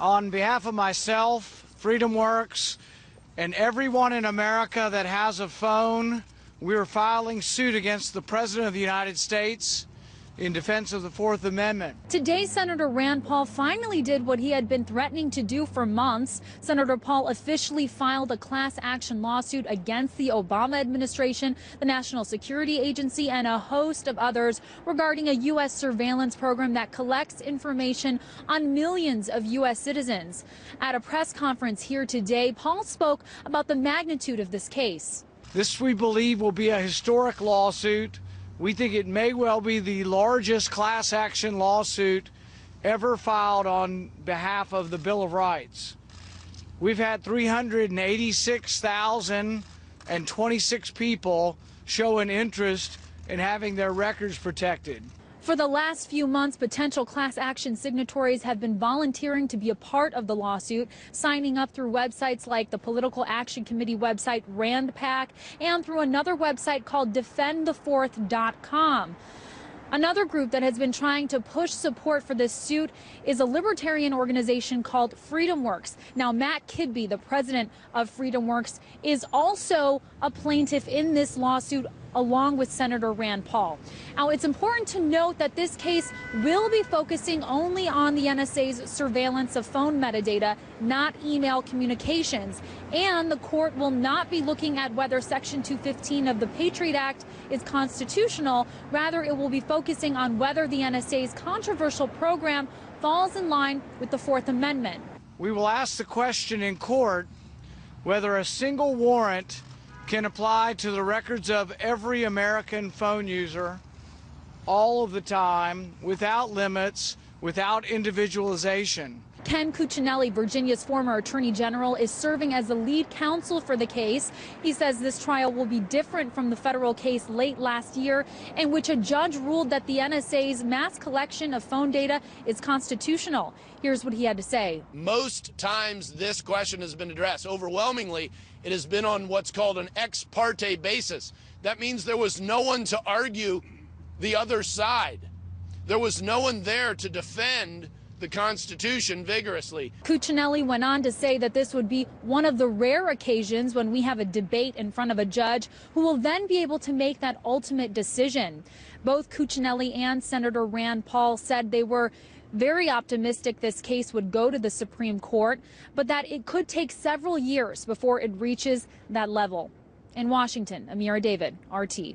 On behalf of myself, FreedomWorks, and everyone in America that has a phone, we are filing suit against the President of the United States in defense of the Fourth Amendment. Today, Senator Rand Paul finally did what he had been threatening to do for months. Senator Paul officially filed a class action lawsuit against the Obama administration, the National Security Agency, and a host of others regarding a U.S. surveillance program that collects information on millions of U.S. citizens. At a press conference here today, Paul spoke about the magnitude of this case. This, we believe, will be a historic lawsuit. We think it may well be the largest class action lawsuit ever filed on behalf of the Bill of Rights. We've had 386,026 people show an interest in having their records protected. For the last few months, potential class action signatories have been volunteering to be a part of the lawsuit, signing up through websites like the Political Action Committee website RandPAC and through another website called defendthefourth.com. Another group that has been trying to push support for this suit is a libertarian organization called FreedomWorks. Now, Matt Kidby, the president of FreedomWorks, is also a plaintiff in this lawsuit along with Senator Rand Paul. Now, it's important to note that this case will be focusing only on the NSA's surveillance of phone metadata, not email communications. And the court will not be looking at whether Section 215 of the Patriot Act is constitutional. Rather, it will be focusing on whether the NSA's controversial program falls in line with the Fourth Amendment. We will ask the question in court whether a single warrant can apply to the records of every American phone user all of the time, without limits, without individualization. Ken Cuccinelli, Virginia's former attorney general, is serving as the lead counsel for the case. He says this trial will be different from the federal case late last year, in which a judge ruled that the NSA's mass collection of phone data is constitutional. Here's what he had to say. Most times this question has been addressed. Overwhelmingly, it has been on what's called an ex parte basis. That means there was no one to argue the other side. There was no one there to defend the Constitution vigorously. Cuccinelli went on to say that this would be one of the rare occasions when we have a debate in front of a judge who will then be able to make that ultimate decision. Both Cuccinelli and Senator Rand Paul said they were very optimistic this case would go to the Supreme Court, but that it could take several years before it reaches that level. In Washington, Amira David, RT.